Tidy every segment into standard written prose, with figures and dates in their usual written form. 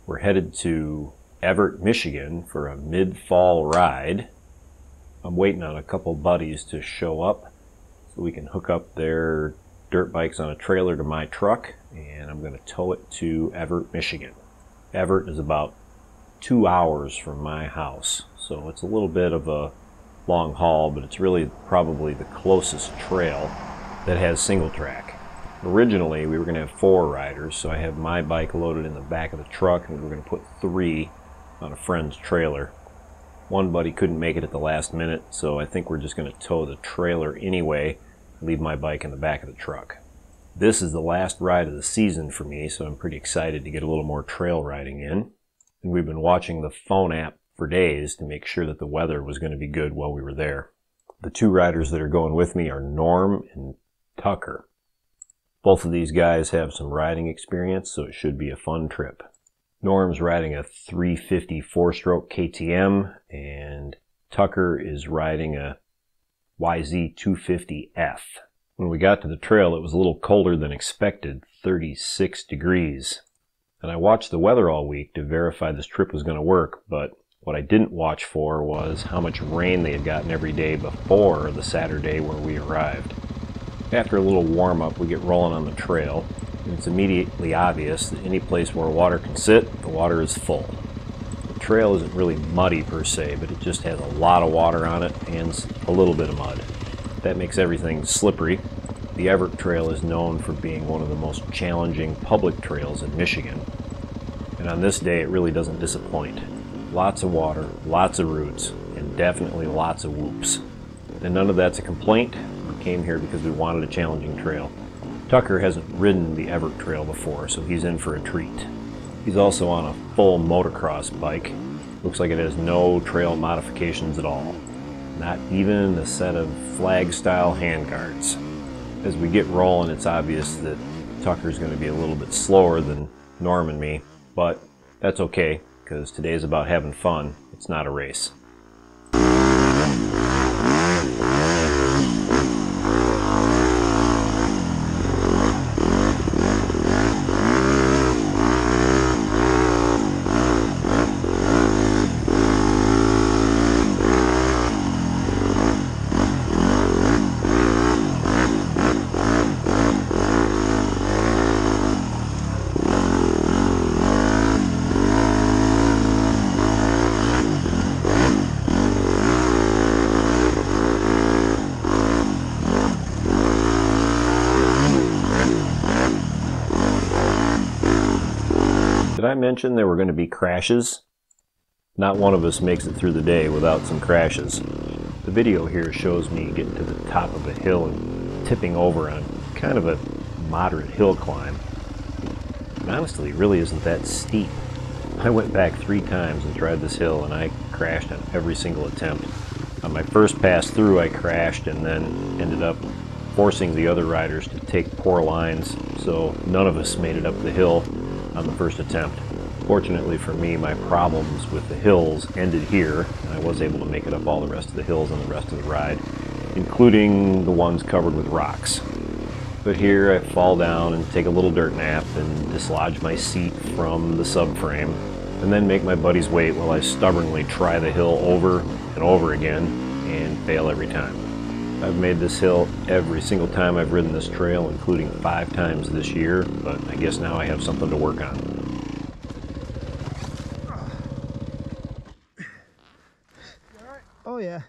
We're headed to Evart, Michigan for a mid-fall ride. I'm waiting on a couple buddies to show up so we can hook up their dirt bikes on a trailer to my truck, and I'm going to tow it to Evart, Michigan. Evart is about 2 hours from my house, so it's a little bit of a long haul, but it's really probably the closest trail that has single track. Originally we were going to have 4 riders, so I have my bike loaded in the back of the truck and we were going to put 3 on a friend's trailer. One buddy couldn't make it at the last minute, so I think we're just going to tow the trailer anyway, leave my bike in the back of the truck. This is the last ride of the season for me, so I'm pretty excited to get a little more trail riding in. And we've been watching the phone app for days to make sure that the weather was going to be good while we were there. The 2 riders that are going with me are Norm and Tucker. Both of these guys have some riding experience, so it should be a fun trip. Norm's riding a 350 4-stroke KTM, and Tucker is riding a YZ250F. When we got to the trail, it was a little colder than expected, 36 degrees. And I watched the weather all week to verify this trip was going to work, but what I didn't watch for was how much rain they had gotten every day before the Saturday where we arrived. After a little warm-up, we get rolling on the trail. And it's immediately obvious that any place where water can sit, the water is full. The trail isn't really muddy per se, but it just has a lot of water on it and a little bit of mud. That makes everything slippery. The Evart Trail is known for being one of the most challenging public trails in Michigan. And on this day, it really doesn't disappoint. Lots of water, lots of roots, and definitely lots of whoops. And none of that's a complaint. We came here because we wanted a challenging trail. Tucker hasn't ridden the Evart Trail before, so he's in for a treat. He's also on a full motocross bike. Looks like it has no trail modifications at all. Not even a set of flag-style handguards. As we get rolling, it's obvious that Tucker's going to be a little bit slower than Norm and me, but that's okay, because today's about having fun. It's not a race. Did I mention there were going to be crashes? Not one of us makes it through the day without some crashes. The video here shows me getting to the top of a hill and tipping over on kind of a moderate hill climb. And honestly, it really isn't that steep. I went back 3 times and tried this hill and I crashed on every single attempt. On my first pass through, I crashed and then ended up forcing the other riders to take poor lines, so none of us made it up the hill on the first attempt. Fortunately for me, my problems with the hills ended here, and I was able to make it up all the rest of the hills on the rest of the ride, including the ones covered with rocks. But here I fall down and take a little dirt nap and dislodge my seat from the subframe, and then make my buddies wait while I stubbornly try the hill over and over again and fail every time. I've made this hill every single time I've ridden this trail, including 5 times this year, but I guess now I have something to work on. Oh yeah.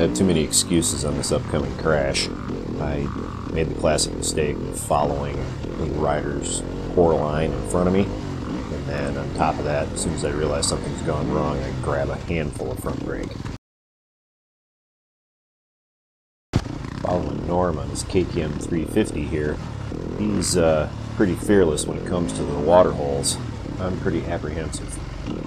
have too many excuses on this upcoming crash. I made the classic mistake of following a rider's core line in front of me, and then on top of that, as soon as I realize something's gone wrong, I grab a handful of front brake. Following Norm on his KTM 350 here, he's pretty fearless when it comes to the water holes. I'm pretty apprehensive.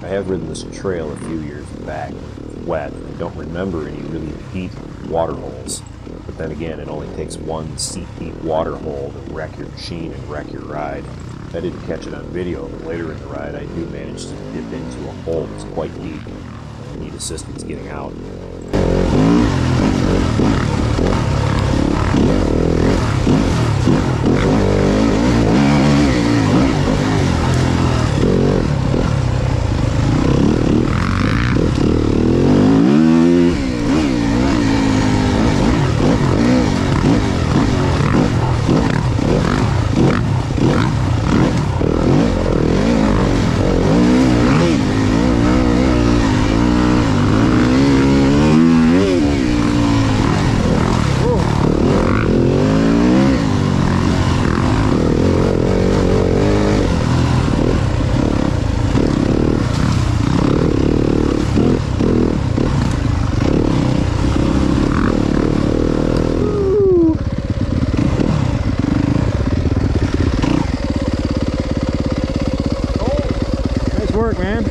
I have ridden this trail a few years back. It's wet. I don't remember any really deep water holes. But then again, it only takes one seat-deep water hole to wreck your machine and wreck your ride. I didn't catch it on video, but later in the ride I do manage to dip into a hole that's quite deep. I need assistance getting out. Work, man.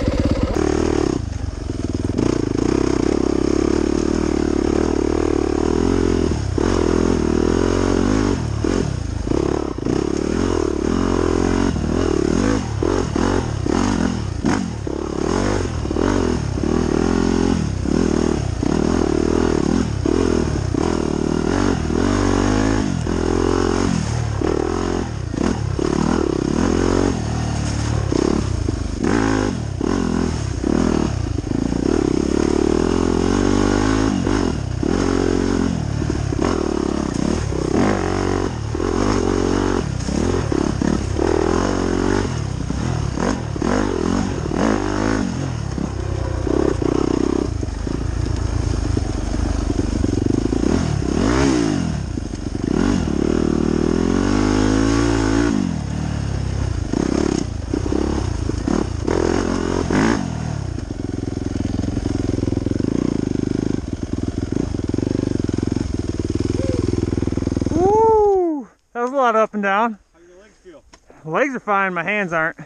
That was a lot up and down. How do your legs feel? The legs are fine, my hands aren't.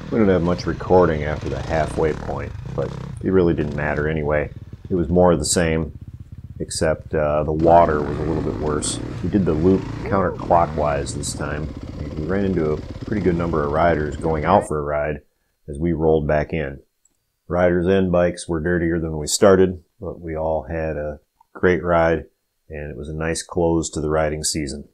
We didn't have much recording after the halfway point, but it really didn't matter anyway. It was more of the same, except the water was a little bit worse. We did the loop counterclockwise this time, and we ran into a pretty good number of riders going out for a ride as we rolled back in. Riders and bikes were dirtier than we started, but we all had a great ride, and it was a nice close to the riding season.